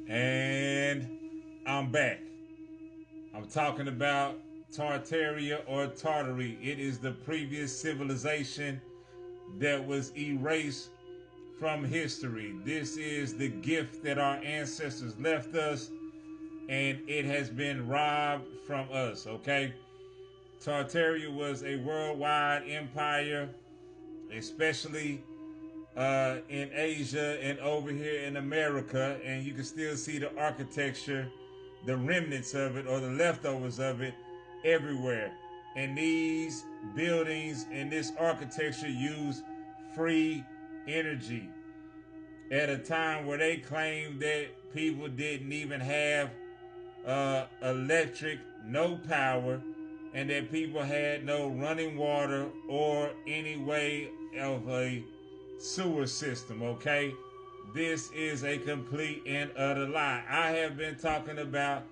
And I'm back. I'm talking about Tartaria or Tartary. It is the previous civilization that was erased from history. This is the gift that our ancestors left us, and it has been robbed from us, okay? Tartaria was a worldwide empire, especially in Asia and over here in America, and you can still see the architecture, the remnants of it or the leftovers of it everywhere. And these buildings and this architecture use free energy at a time where they claimed that people didn't even have electric, no power, and that people had no running water or any way of a sewer system, okay? This is a complete and utter lie. I have been talking about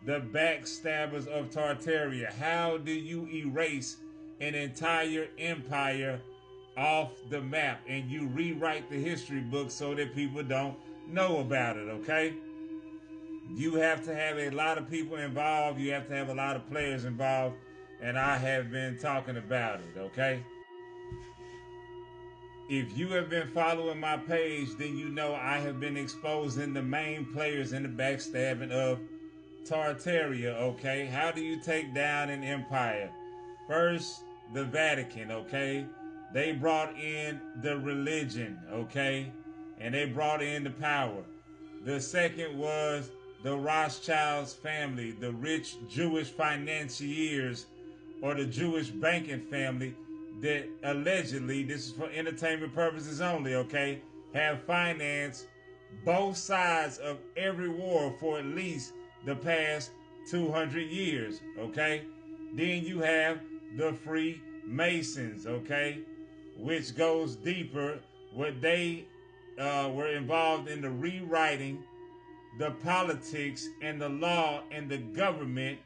the backstabbers of Tartaria. How do you erase an entire empire off the map and you rewrite the history book so that people don't know about it, okay? You have to have a lot of people involved. You have to have a lot of players involved. And I have been talking about it, okay? If you have been following my page, then you know I have been exposing the main players in the backstabbing of Tartaria, okay? How do you take down an empire? First, the Vatican, okay? They brought in the religion, okay? And they brought in the power. The second was the Rothschilds family, the rich Jewish financiers or the Jewish banking family that allegedly, this is for entertainment purposes only, okay, have financed both sides of every war for at least the past 200 years, okay? Then you have the Freemasons, okay, which goes deeper. What they were involved in the rewriting the politics and the law and the government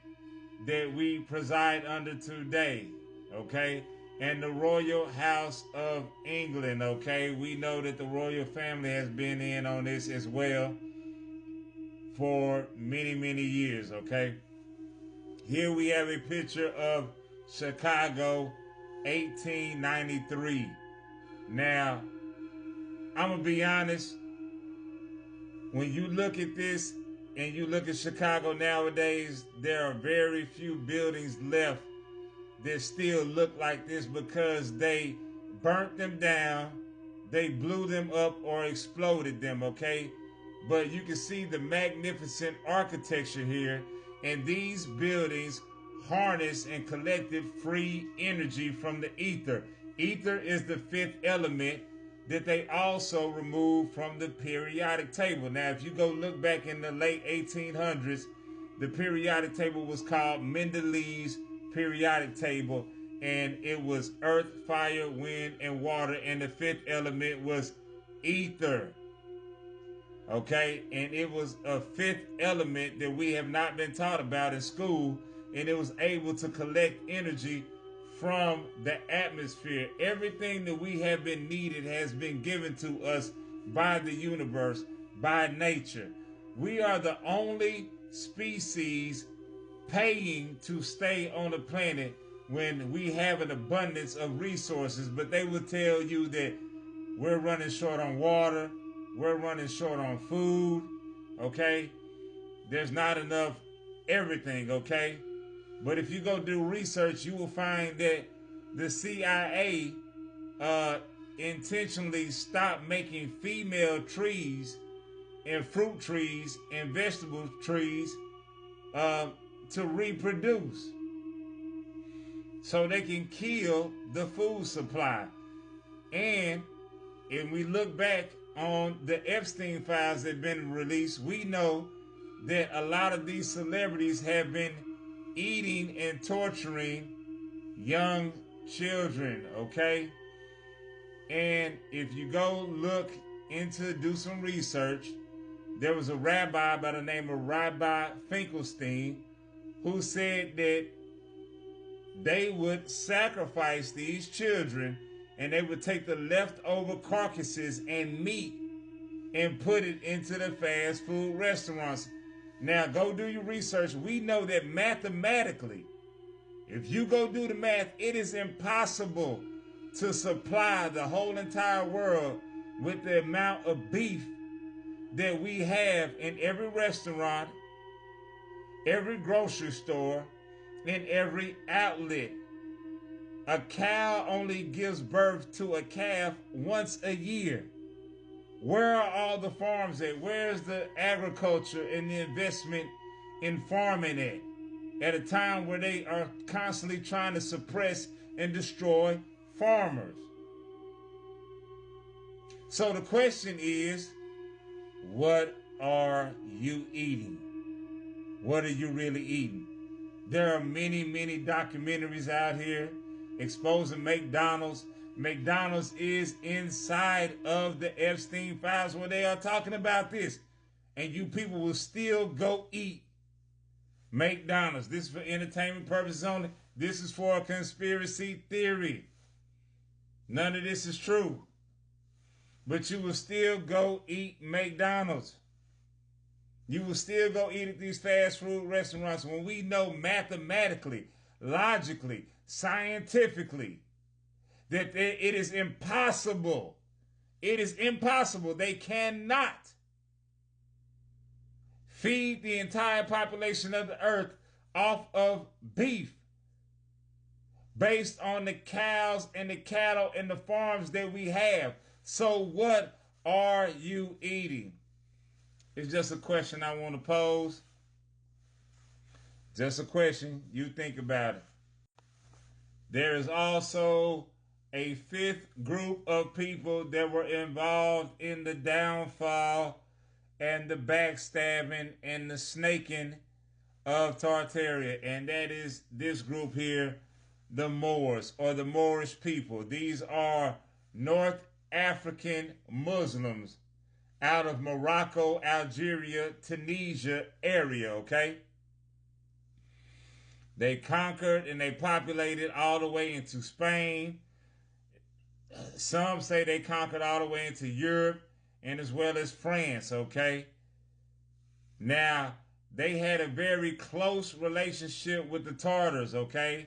that we preside under today, okay? And the Royal House of England, okay? We know that the royal family has been in on this as well for many, many years, okay? Here we have a picture of Chicago, 1893. Now, I'm gonna be honest, when you look at this and you look at Chicago nowadays, there are very few buildings left that still look like this because they burnt them down, they blew them up or exploded them, okay? But you can see the magnificent architecture here, and these buildings harness and collected free energy from the ether. Ether is the fifth element that they also removed from the periodic table. Now, if you go look back in the late 1800s, the periodic table was called Mendeleev's periodic table, and it was earth, fire, wind, and water, and the fifth element was ether. Okay, and it was a fifth element that we have not been taught about in school, and it was able to collect energy from the atmosphere. Everything that we have been needed has been given to us by the universe, by nature. We are the only species paying to stay on the planet when we have an abundance of resources, but they will tell you that we're running short on water, we're running short on food, okay? There's not enough everything, okay? But if you go do research, you will find that the CIA intentionally stopped making female trees and fruit trees and vegetable trees to reproduce so they can kill the food supply. And if we look back on the Epstein files that have been released, we know that a lot of these celebrities have been eating and torturing young children, okay? And if you go look into, do some research, there was a rabbi by the name of Rabbi Finkelstein who said that they would sacrifice these children and they would take the leftover carcasses and meat and put it into the fast food restaurants. Now, go do your research. We know that mathematically, if you go do the math, it is impossible to supply the whole entire world with the amount of beef that we have in every restaurant, every grocery store, and every outlet. A cow only gives birth to a calf once a year. Where are all the farms at? Where's the agriculture and the investment in farming at a time where they are constantly trying to suppress and destroy farmers? So the question is, what are you eating? What are you really eating? There are many, many documentaries out here exposing McDonald's. McDonald's is inside of the Epstein files where they are talking about this. And you people will still go eat McDonald's. This is for entertainment purposes only. This is for a conspiracy theory. None of this is true. But you will still go eat McDonald's. You will still go eat at these fast food restaurants when we know mathematically, logically, scientifically that it is impossible. It is impossible. They cannot feed the entire population of the earth off of beef based on the cows and the cattle and the farms that we have. So what are you eating? It's just a question I want to pose. Just a question. You think about it. There is also a fifth group of people that were involved in the downfall and the backstabbing and the snaking of Tartaria. And that is this group here, the Moors, or the Moorish people. These are North African Muslims out of Morocco, Algeria, Tunisia area, okay? They conquered and they populated all the way into Spain. Some say they conquered all the way into Europe and as well as France, okay? Now, they had a very close relationship with the Tartars, okay?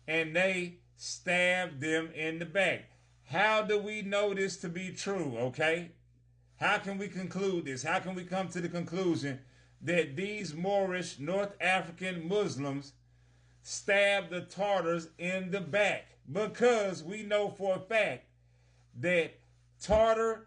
And they stabbed them in the back. How do we know this to be true, okay? How can we conclude this? How can we come to the conclusion that these Moorish North African Muslims stabbed the Tartars in the back? Because we know for a fact that Tartarian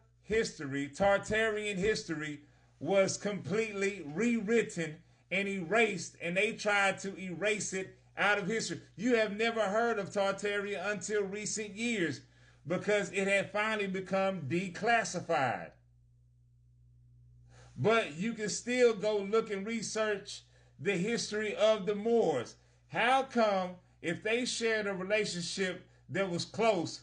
history was completely rewritten and erased, and they tried to erase it out of history. You have never heard of Tartaria until recent years because it had finally become declassified. But you can still go look and research the history of the Moors. How come if they shared a relationship that was close,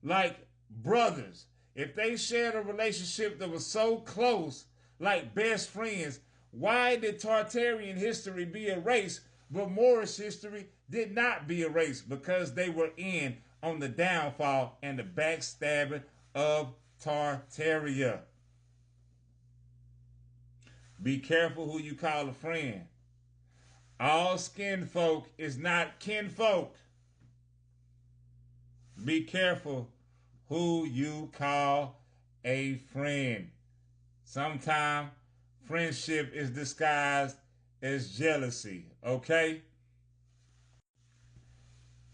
like brothers, if they shared a relationship that was so close, like best friends, why did Tartarian history be erased, but Moorish history did not be erased? Because they were in on the downfall and the backstabbing of Tartaria. Be careful who you call a friend. All skin folk is not kinfolk. Be careful who you call a friend. Sometimes friendship is disguised as jealousy, okay?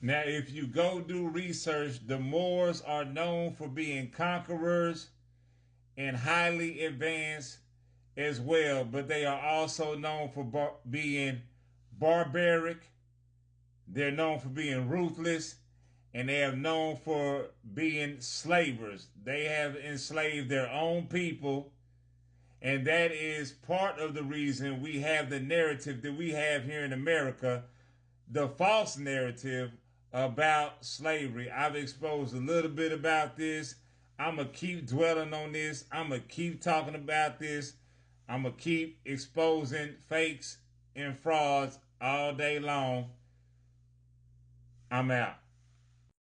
Now, if you go do research, the Moors are known for being conquerors and highly advanced as well, but they are also known for being barbaric. They're known for being ruthless, and they are known for being slavers. They have enslaved their own people, and that is part of the reason we have the narrative that we have here in America, the false narrative about slavery. I've exposed a little bit about this. I'm going to keep dwelling on this. I'm going to keep talking about this. I'm going to keep exposing fakes and frauds all day long. I'm out.